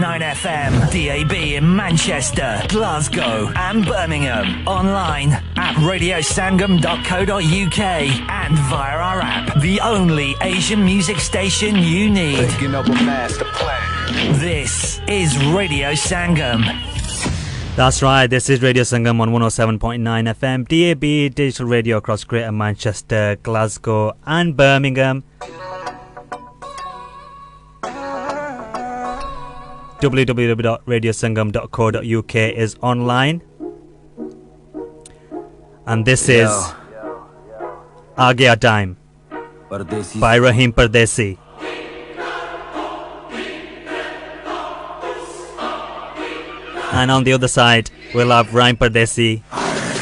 FM, DAB in Manchester, Glasgow and Birmingham. Online at radiosangam.co.uk and via our app. The only Asian music station you need. This is Radio Sangam. That's right, this is Radio Sangam on 107.9 FM, DAB digital radio across Greater Manchester, Glasgow and Birmingham. www.radiosangam.co.uk is online. And this is Aa Gaya Time by Rahim Pardesi. And on the other side, we'll have Rahim Pardesi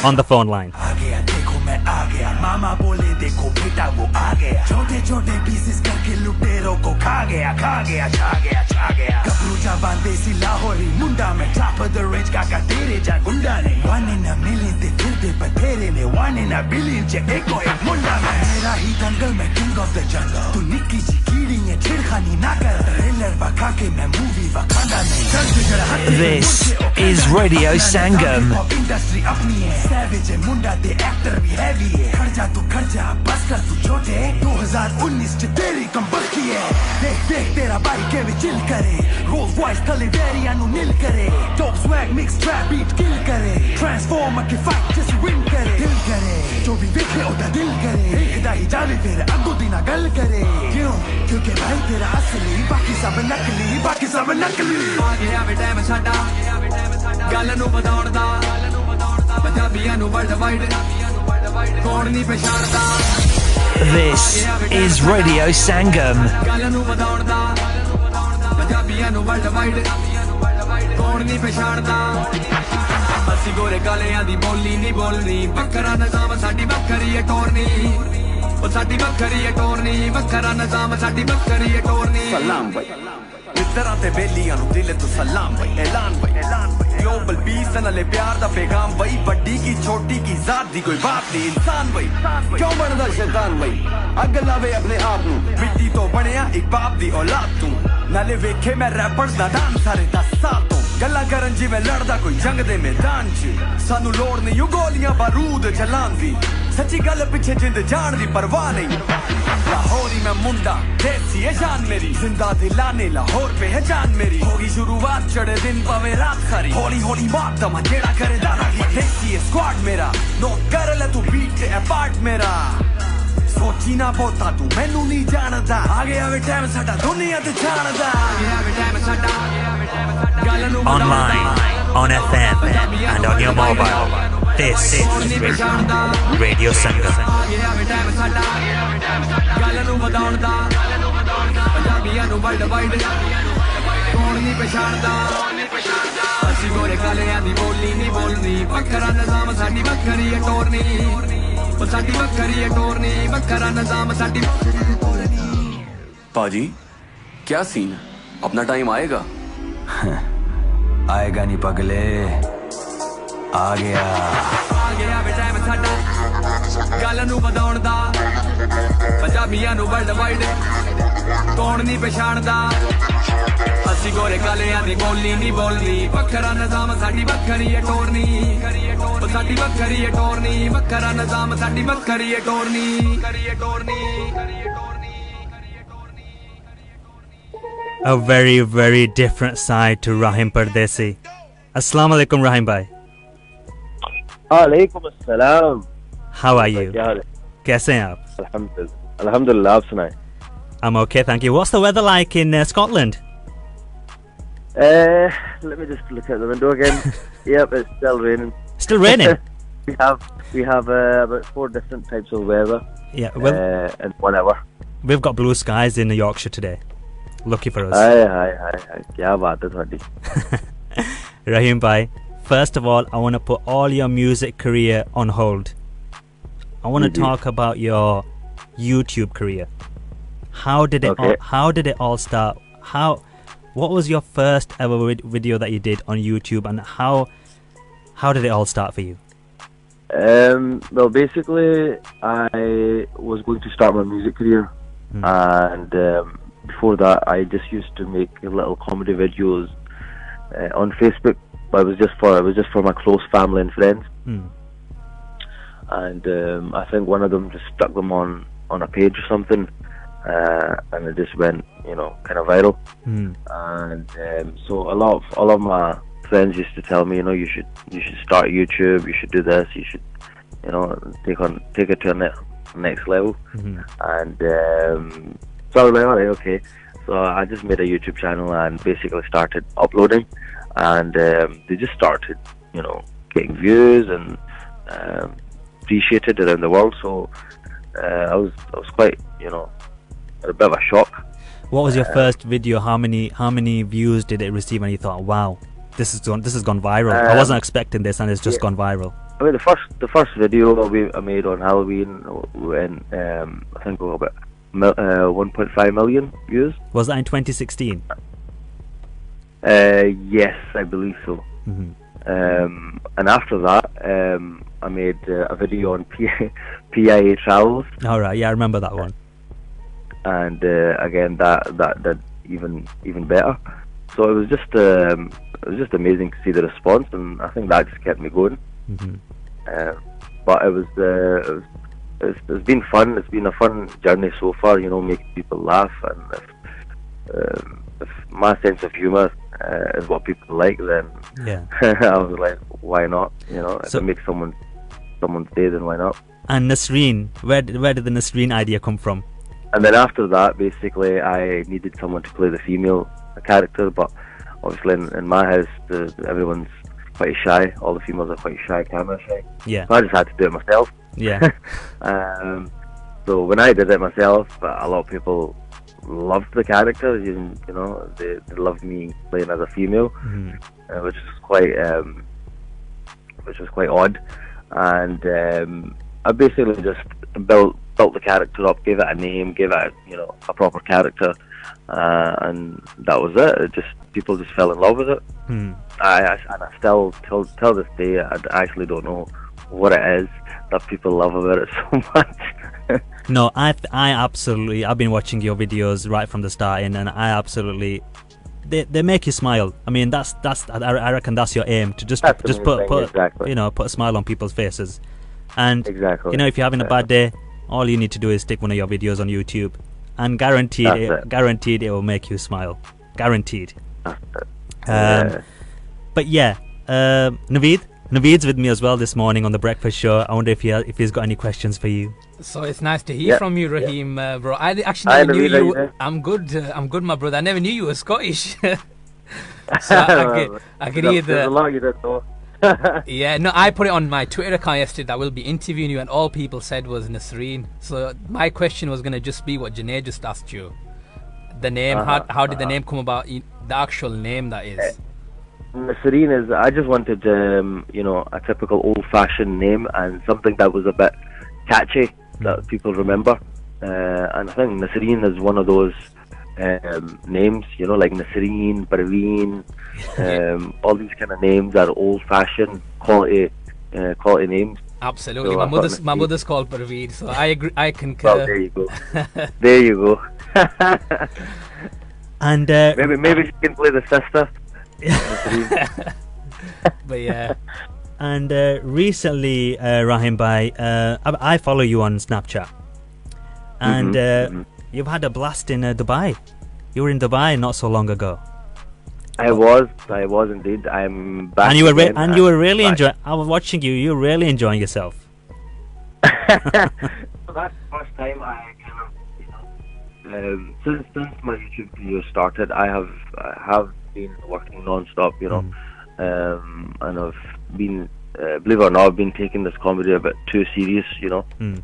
on the phone line. मामा बोले देखो बेटा वो आ गया छोटे छोटे pieces करके लुटेरों को खा गया छा गया गबरू जवान देसी लाहौरी मुंडा में top of the range काका तेरे जा गुंडा ने one in a million ते फिर दे बतेरे ने one in a billion चे एको एक मुंडा में मेरा ही दंगल में king of the jungle तू निक्की सी कीड़ी है छिड़खानी ना कर ट्रेलर बका के मैं मूवी बखाना नहीं This is Radio Sangam. Industry अपनी है savage है मुंडा दे एक्टर भी हैवी है खर्चा तू खर्चा बस कर तू छोटे 2019 च तेरी कम बखी है देख देख तेरा भाई के भी चिल करे रोल्स रॉयस थले वेरिया नु नील करे top swag mix trap beat kill करे ट्रांसफॉर्मर की फाइट जस्ट विन करे दिल करे जो भी देखे ओदा दिल करे देखदा ही जावे फिर अगो दिना गल करे क्यों क्योंकि भाई तेरा असली बाकी सब नकली आ गया वे टाइम साडा गल नु बताउण दा पंजाबियां नु वर्ल्ड वाइड कौन नहीं पहचानदा This is Radio Sangam. गल नु बताउण दा पंजाबियां नु वर्ल्ड वाइड कौन नहीं पहचानदा ਅਸੀਂ ਗੋਰੇ ਕਾਲਿਆਂ ਦੀ ਬੋਲੀ ਨਹੀਂ ਬੋਲਣੀ ਵੱਖਰਾ ਨਿਜ਼ਾਮ ਸਾਡੀ ਵੱਖਰੀ ਹੈ ਟੋਰਨੀ ਉਹ ਸਾਡੀ ਵੱਖਰੀ ਹੈ ਟੋਰਨੀ ਵੱਖਰਾ ਨਿਜ਼ਾਮ ਸਾਡੀ ਵੱਖਰੀ ਹੈ ਟੋਰਨੀ ਸਲਾਮ ਭਾਈ ਮਿੱਤਰਾਂ ਤੇ ਬੇਲੀਆਂ ਨੂੰ ਦਿਲ ਤੋਂ ਸਲਾਮ ਭਾਈ ਐਲਾਨ ਭਾਈ ग्लोबल पीस नाले प्यार दा पैगाम भाई बड़ी की छोटी की जात दी कोई बात नहीं इंसान भाई क्यों बनदा शैतान भाई अग लावे अपने आप नु मिट्टी तो बनया एक बाप दी औलाद तू नाले वेखे मैं रैपर्स दा डांस सारे 10 साल तो गल्ला करन जिवें लड़दा कोई जंग दे मैदान च सानू लोड़ नहीं यू गोलियां बारूद चलान दी सच्ची गल पीछे जिंद जान दी परवाह नहीं लाहौरी मैं मुंडा देसी है जान मेरी जिंदा दिलाने लाहौर पे है जान मेरी होगी शुरुआत चढ़े दिन पावे रात खरी हौली हौली बात दमा जेड़ा करे दादा की देसी है स्क्वाड मेरा नोट कर ले तू बीट से अपार्ट मेरा सोची ना बोता तू मैनू नहीं जानदा आ गया वे टाइम साडा दुनिया ते जानदा आ गया वे टाइम साडा Online, on FM and on your mobile. This is Radio Sangam. गल नु बताउण दा पंजाबियां नु वर्ल्ड वाइड कौन नहीं पहचानदा ਅਸੀਂ ਗੋਰੇ ਕਾਲਿਆਂ ਦੀ ਬੋਲੀ ਨਹੀਂ ਬੋਲਣੀ ਵੱਖਰਾ ਨਿਜ਼ਾਮ ਸਾਡੀ ਵੱਖਰੀ ਹੈ ਟੋਰਨੀ ਉਹ ਸਾਡੀ ਵੱਖਰੀ ਹੈ ਟੋਰਨੀ ਵੱਖਰਾ ਨਿਜ਼ਾਮ ਸਾਡੀ पाजी क्या सीन अपना टाइम आएगा आएगा नहीं पगले आ गया वे टाइम साडा गल नु बताउण दा पंजाबियां नु वर्ल्ड वाइड कौन नहीं पहचानदा ਅਸੀਂ ਗੋਰੇ ਕਾਲਿਆਂ ਦੀ ਬੋਲੀ ਨਹੀਂ ਬੋਲਣੀ ਵੱਖਰਾ ਨਿਜ਼ਾਮ ਸਾਡੀ ਵੱਖਰੀ ਹੈ ਟੋਰਨੀ ਉਹ ਸਾਡੀ ਵੱਖਰੀ ਹੈ ਟੋਰਨੀ ਵੱਖਰਾ ਨਿਜ਼ਾਮ ਸਾਡੀ ਵੱਖਰੀ ਹੈ ਟੋਰਨੀ A very, very different side to Rahim Pardesi. Assalamu alaikum, Rahim bhai. Alaikum assalam. How are you? Kaise hain aap? Alhamdulillah, aap sunaye. I'm okay, thank you. What's the weather like in Scotland? Let me just look at the window again. Yep, it's still raining. Still raining? we have about 4 different types of weather. Yeah, well, in 1 hour. We've got blue skies in Yorkshire today. Lucky for us. Hi. Kya baat hai ਤੁਹਾਡੀ? Rahim bhai, first of all, I want to put all your music career on hold. I want to talk about your YouTube career. How did it all start? What was your first ever video that you did on YouTube, and how did it all start for you? Well, basically, I was going to start my music career, and before that, I just used to make little comedy videos on Facebook, but it was just for my close family and friends. And I think one of them just stuck them on a page or something, and it just went, you know, kind of viral. And so a lot of my friends used to tell me, you know, you should start YouTube, you should do this, you should, you know, take it to a next level. And so I was like, alright, okay. So I just made a YouTube channel and basically started uploading, and they just started, you know, getting views and appreciated around the world. So I was quite, you know, a bit of a shock. What was your first video? How many views did it receive? And you thought, wow, this has gone viral. I wasn't expecting this, and it's just gone viral. I mean, the first video I made on Halloween when I think we got about 1.5 million views. Was that in 2016? Yes, I believe so. And after that, I made a video on PIA travels. All right, yeah, I remember that one. And again, that did even better. So it was just amazing to see the response, and I think that just kept me going. But it's been fun. It's been a fun journey so far, you know, making people laugh. And if my sense of humour is what people like, then I was like, why not? You know, if it makes someone's day, then why not? And Nasreen, where did the Nasreen idea come from? And then after that, basically, I needed someone to play the female character, but obviously in my house, everyone's quite shy. All the females are quite shy, camera shy. Yeah. So I just had to do it myself. Yeah. So when I did it myself, a lot of people loved the character. You know, they loved me playing as a female, which was quite odd. And I basically just built the character up, gave it a name, gave it a proper character, and that was it. People just fell in love with it. I still till this day I actually don't know what it is that people love about it so much. No, I absolutely, I've been watching your videos right from the start, and I absolutely, they make you smile. I mean, that's I reckon that's your aim, to just put exactly. You know, put a smile on people's faces. And exactly, you know, if you're having a bad day, all you need to do is stick one of your videos on YouTube, and guaranteed it will make you smile. Guaranteed. But yeah, Naveed's with me as well this morning on the breakfast show. I wonder if he's got any questions for you. So it's nice to hear from you, Rahim, bro. I actually never knew you. I'm good, my brother. I never knew you were Scottish. So I could hear There's a lot you don't know. Yeah, no, I put it on my Twitter account yesterday that we'll be interviewing you, and all people said was Nasreen. So my question was going to just be what Junaid just asked you. The name, how did the name come about? The actual name, that is. Nasreen is, I just wanted, a typical old-fashioned name and something that was a bit catchy that people remember. And I think Nasreen is one of those names, you know, like Nasreen, Parveen, all these kind of names are old-fashioned quality names. Absolutely, so my mother's called Parveen, so I agree. I concur. Well, there you go. There you go. And maybe she can play the sister. But yeah. And recently, Rahim Bhai, I follow you on Snapchat, and you've had a blast in Dubai. You were in Dubai not so long ago. I was indeed. I'm back. And you were really enjoying. I was watching you. You were really enjoying yourself. That's the first time I kind of, since my YouTube career started, I have been working non-stop, you know, and I've been, believe it or not, I've been taking this comedy a bit too serious, you know. And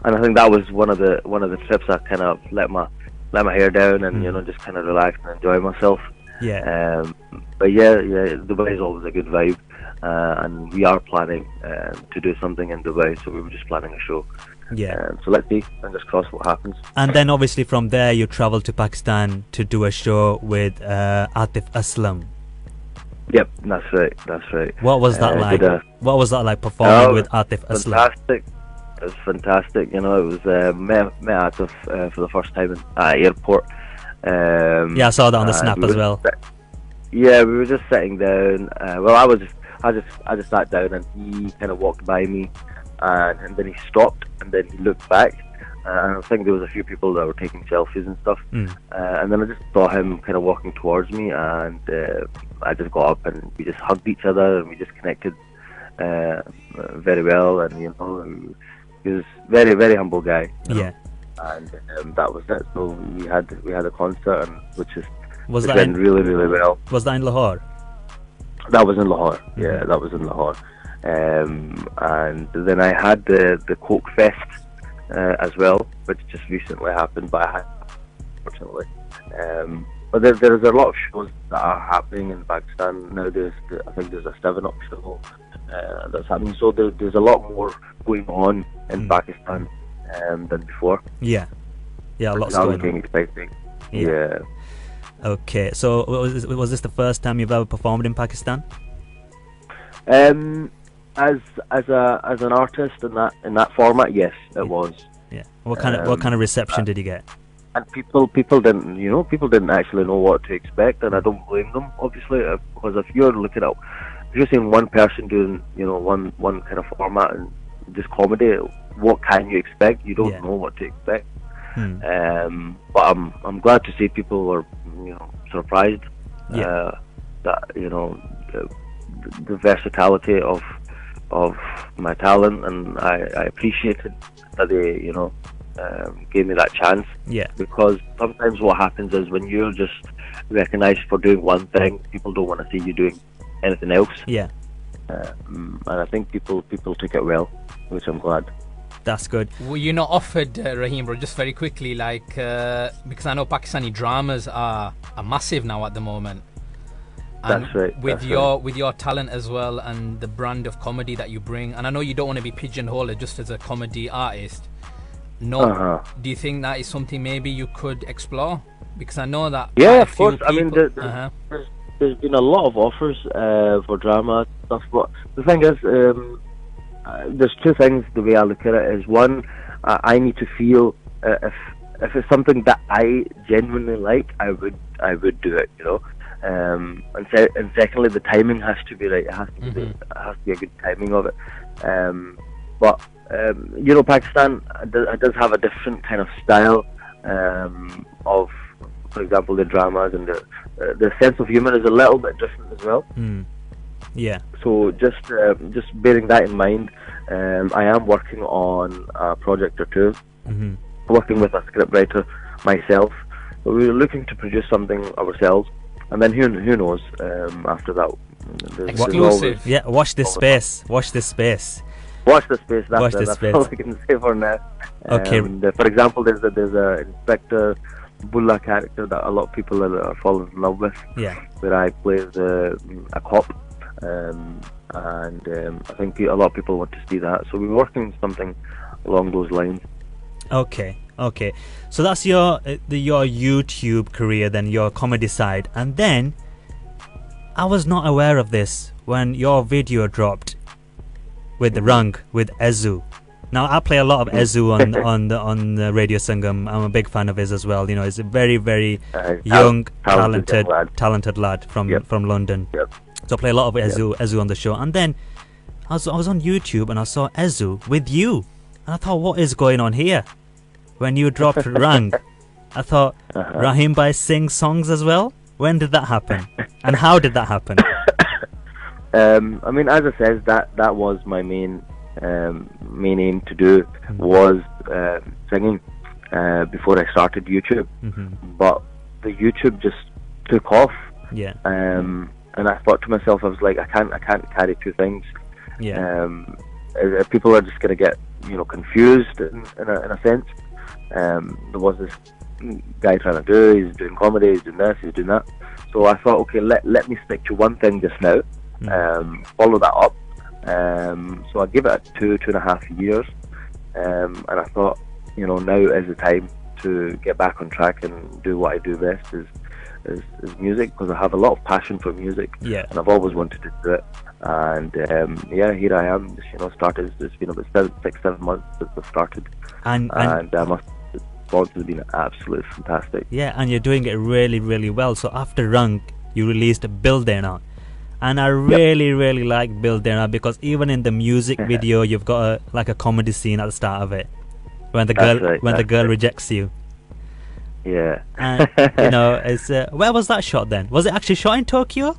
I think that was one of the trips I kind of let my hair down and you know, just kind of relax and enjoy myself. Yeah. But yeah, Dubai is always a good vibe, and we are planning to do something in Dubai. So we were just planning a show. Yeah. So let's see, fingers crossed, what happens. And then obviously from there you travel to Pakistan to do a show with Atif Aslam. Yep, that's right. What was that like? What was that like performing with Atif Aslam? Fantastic. It was fantastic. You know, it was met Atif for the first time at airport. Yeah, I saw that on the snap as well. Yeah, we were just sitting down. Well, I just sat down, and he kind of walked by me, and then he stopped, and then he looked back, and I think there was a few people that were taking selfies and stuff, and then I just saw him kind of walking towards me, and I just got up, and we just hugged each other, and we just connected very well, and you know, he was very, very humble guy. Yeah. And that was it. So we had a concert, and which in, went really, really well. Was that in Lahore? That was in Lahore. Yeah, that was in Lahore. And then I had the Coke Fest as well, which just recently happened, but I had, unfortunately. But there's a lot of shows that are happening in Pakistan now. I think there's a 7-Up show that's happening. So there's a lot more going on in Pakistan than before. Yeah, a lot's going on. Expecting. Yeah. Yeah. Okay, so was this the first time you've ever performed in Pakistan? As an artist in that format, yes, it was. Yeah. What kind of reception did you get? And people didn't actually know what to expect, and I don't blame them, obviously, because if you're seeing one person doing, you know, one kind of format and just comedy, what can you expect? You don't know what to expect. But I'm glad to see people were, you know, surprised that, you know, the versatility of my talent, and I appreciated that they, you know, gave me that chance. Yeah. Because sometimes what happens is when you're just recognised for doing one thing, people don't want to see you doing anything else. Yeah. And I think people took it well, which I'm glad. That's good. Were you not offered, Rahim, bro, just very quickly, like, because I know Pakistani dramas are massive now at the moment. And that's right. With your talent as well, and the brand of comedy that you bring, and I know you don't want to be pigeonholed just as a comedy artist. No, do you think that is something maybe you could explore? Because I know that. Yeah, of course. I mean, there's been a lot of offers for drama stuff, but the thing is, there's two things. The way I look at it is, one, I need to feel if it's something that I genuinely like, I would do it. You know. And secondly, the timing has to be right. It has to be it has to be a good timing of it. But you know, Pakistan does have a different kind of style of, for example, the dramas, and the sense of humor is a little bit different as well. Yeah. So just bearing that in mind, I am working on a project or two, working with a scriptwriter myself. So we're looking to produce something ourselves. And then who knows? After that, exclusive. Yeah, watch this space. Watch this space. Watch the space. That's all I can say for now. Okay. For example, there's a Inspector Bulla character that a lot of people are falling in love with. Yeah. Where I play a cop, and I think a lot of people want to see that. So we're working on something along those lines. Okay, so that's your YouTube career, then your comedy side. And then I was not aware of this when your video dropped with the Rung with Ezu. Now I play a lot of Ezu on the Radio Sangam. I'm a big fan of his as well. You know, he's a very, very young, talented lad from London. Yep. So I play a lot of Ezu on the show. And then I was on YouTube and I saw Ezu with you, and I thought, what is going on here? When you dropped Rang, I thought, Rahim Bhai sings songs as well? When did that happen? And how did that happen? I mean, as I said, that was my main aim to do, was singing before I started YouTube. But the YouTube just took off. Yeah. And I thought to myself, I was like, I can't carry two things. Yeah. People are just going to get, you know, confused in a sense. There was this guy trying to he's doing comedy, he's doing this, he's doing that. So I thought, okay, let me stick to one thing just now, follow that up. So I gave it 2.5 years, and I thought, you know, now is the time to get back on track and do what I do best, is music, because I have a lot of passion for music, and I've always wanted to do it. And here I am. Just, you know, started. It's been about 6-7 months since I started, and my response has been absolutely fantastic. Yeah, and you're doing it really, really well. So after Rung, you released Bil Dena. And I really like Bil Dena because even in the music video, you've got a comedy scene at the start of it when the girl rejects you. Yeah. And you know, it's where was that shot then? Was it actually shot in Tokyo?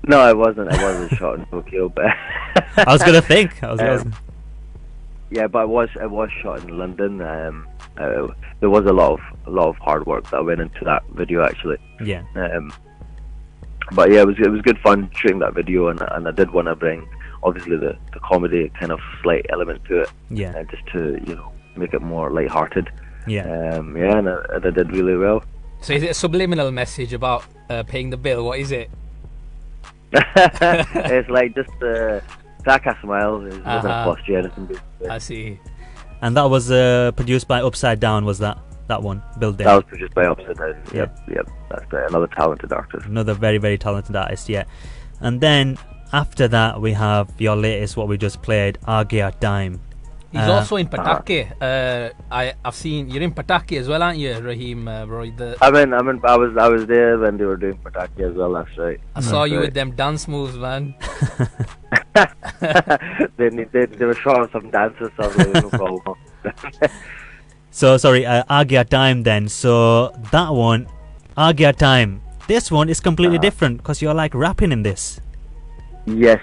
No, it wasn't. It wasn't shot in Tokyo, but I was gonna think. yeah, but it was shot in London. There was a lot of hard work that went into that video actually. Yeah. But yeah, it was good fun shooting that video, and I did want to bring obviously the comedy kind of slight element to it. Yeah. Just to make it more light-hearted. Yeah. Yeah, and I did really well. So is it a subliminal message about paying the bill? What is it? It's like just crack a smile. It doesn't cost you anything. Basically. I see. And that was produced by Upside Down, was that one? Bil Dena. That was produced by Upside Down. Yep. That's another talented artist. Another very, very talented artist, yeah. And then after that, we have your latest, what we just played, Agya Dime. He's also in Patake. I've seen you're in Patake as well, aren't you, Rahim? Bro, I was there when they were doing Patake as well. That's right. I saw you with them dance moves, man. they were showing some dances, so no problem. So sorry, Agya Time then. So that one, Agya Time. This one is completely different because you're like rapping in this. Yes.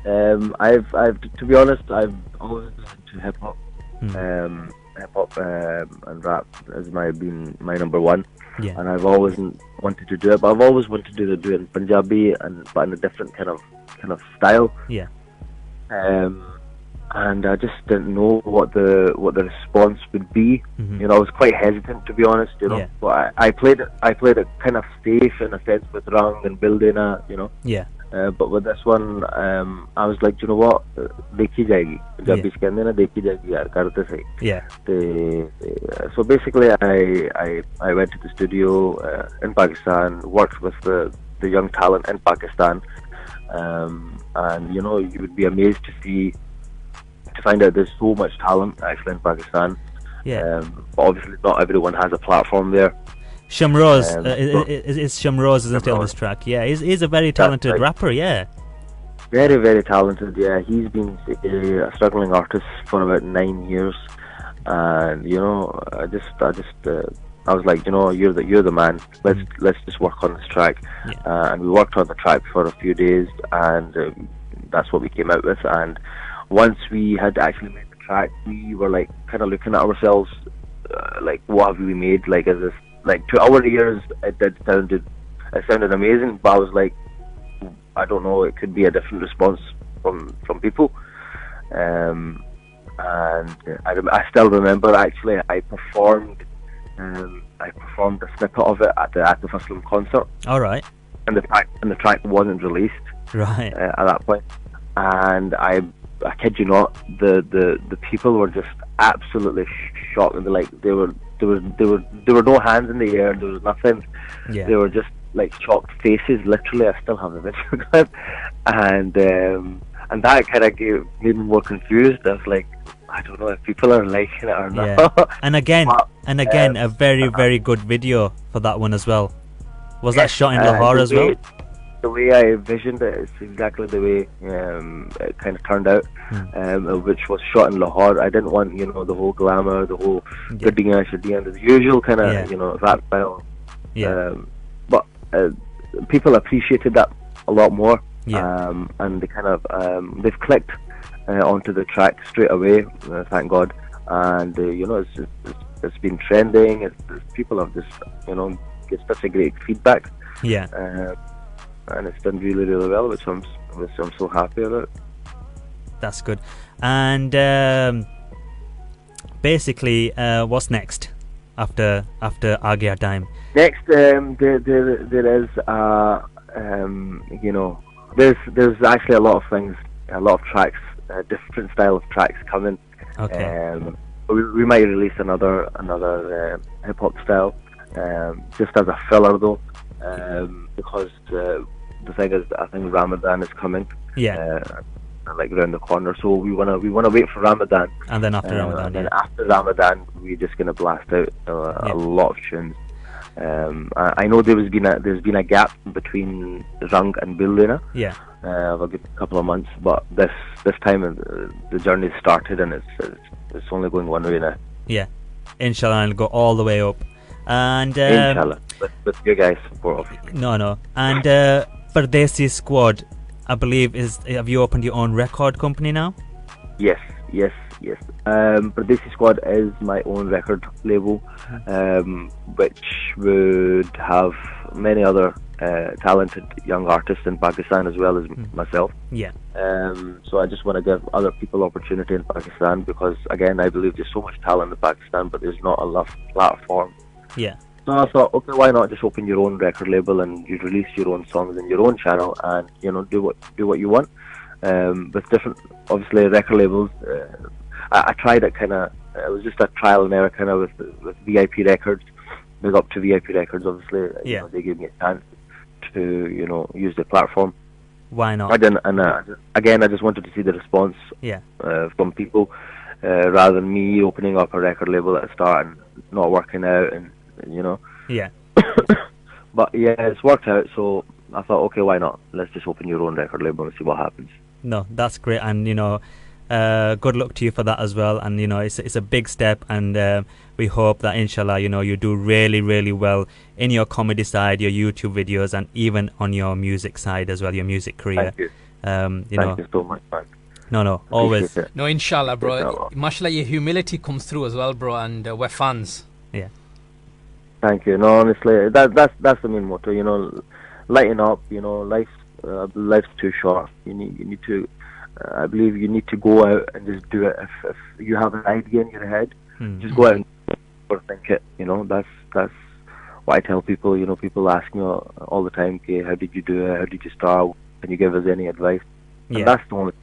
I've to be honest, I've always listened to hip hop. Hip hop and rap has been my number one. Yeah. And I've always wanted to do it, but I've always wanted to do it in Punjabi but in a different kind of style. Yeah. And I just didn't know what the response would be. I was quite hesitant, to be honest. Yeah. But I played it kind of safe in a sense with Rang and building Yeah. But with this one, I was like, you know what, देखी जाएगी. Punjabi से कहते हैं ना, देखी जाएगी यार, करते सही. Yeah. So basically, I went to the studio in Pakistan, worked with the young talent in Pakistan, and you would be amazed to find out there's so much talent actually in Pakistan. Yeah. But obviously, not everyone has a platform there. Shamroz, it's Shamroz is still on this track. Yeah, he's a very talented rapper. Yeah. Very, very talented. Yeah, he's been a struggling artist for about 9 years, and I was like, you're the man. Let's just work on this track. Yeah. And we worked on the track for a few days, and that's what we came out with. And once we had actually made the track, we were like kind of looking at ourselves, like, what have we made? Like, is this, like, to our ears, it sounded amazing, but I was like, I don't know, it could be a different response from people. And I still remember actually I performed a snippet of it at the Muslim concert. All right. And the track wasn't released. Right. At that point, and I kid you not, the people were just absolutely shocked. And there were no hands in the air. There was nothing. Yeah. They were just like shocked faces. Literally, I still have a video clip, and that kind of made me more confused. I was like, I don't know if people are liking it or not. Yeah. And again, a very, very good video for that one as well. Was that shot in Lahore as well? The way I envisioned it is exactly the way it kind of turned out, which was shot in Lahore. I didn't want, the whole glamour, the whole gaddiyan, shadiyan, the usual kind of rap style. Yeah. But people appreciated that a lot more. Yeah. And they kind of they've clicked onto the track straight away. Thank God. And it's been trending. People have just get such a great feedback. Yeah. And it's done really, really well, which I'm so happy about. That's good. And basically, what's next after Agya Time? Next, there is there's actually a lot of things, a lot of tracks, different style of tracks coming. Okay. We might release another hip hop style, just as a filler though. Because the thing is, I think Ramadan is coming. Yeah. Like around the corner, so we wanna wait for Ramadan. And then after Ramadan, and then after Ramadan, we're just gonna blast out a lot of tunes. I know there's been a gap between Rang and Billina. Yeah. Of a good couple of months, but this time the journey started, and it's only going one way now. Yeah. Inshallah, it'll go all the way up. And Inshallah, with you guys support. No. And Pardesi Squad, I believe, have you opened your own record company now? Yes. Pardesi Squad is my own record label, which would have many other talented young artists in Pakistan as well as myself. Yeah. So I just want to give other people opportunity in Pakistan, because again, I believe there's so much talent in Pakistan, but there's not enough platform. Yeah. So I thought, okay, why not just open your own record label and you release your own songs in your own channel, and do what you want. With different, obviously, record labels. I tried it kind of. It was just a trial and error kind of with VIP Records. Big up to VIP Records, obviously. Yeah. They gave me a chance to use the platform. Why not? Again, I just wanted to see the response. Yeah. From people, rather than me opening up a record label at the start and not working out, and Yeah. But yeah, it's worked out. So I thought, okay, why not? Let's just open your own record label and see what happens. No, that's great, and good luck to you for that as well. And it's a big step, and we hope that inshallah you do really, really well in your comedy side, your YouTube videos, and even on your music side as well, your music career. Thank you. Thank you so much, man. No, always. No, inshallah, bro. Mashallah, your humility comes through as well, bro, and we're fans. Yeah. Thank you. No, honestly, that's the main motto. Lighten up. Life's too short. You need to. I believe you need to go out and just do it. If you have an idea in your head, just go out and think it. That's what I tell people. People ask me all the time, okay, how did you do it? How did you start? Can you give us any advice? Yeah. And that's the only.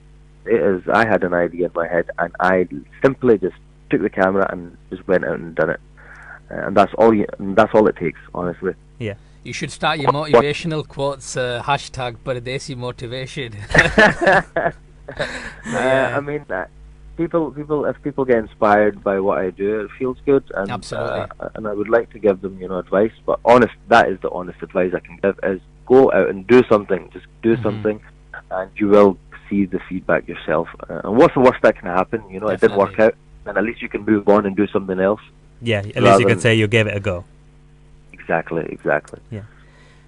It is. I had an idea in my head, and I simply just took the camera and just went out and done it. And that's all it takes, honestly. Yeah. You should start your motivational quotes, hashtag Pardesi motivation. I mean, if people get inspired by what I do, it feels good, and absolutely. And I would like to give them, advice. But that is the honest advice I can give: is go out and do something. Just do something, and you will see the feedback yourself. And what's the worst that can happen? It didn't work out, then at least you can move on and do something else. Yeah, at least you can say you gave it a go. Exactly. Yeah.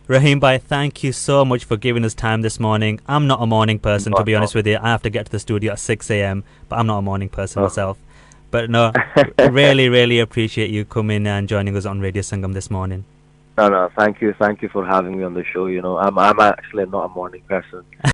Rahim Bhai, thank you so much for giving us time this morning. I'm not a morning person, to be honest with you. I have to get to the studio at 6 a.m, but I'm not a morning person myself. But no, really, really appreciate you coming and joining us on Radio Sangam this morning. No, thank you for having me on the show. I'm actually not a morning person.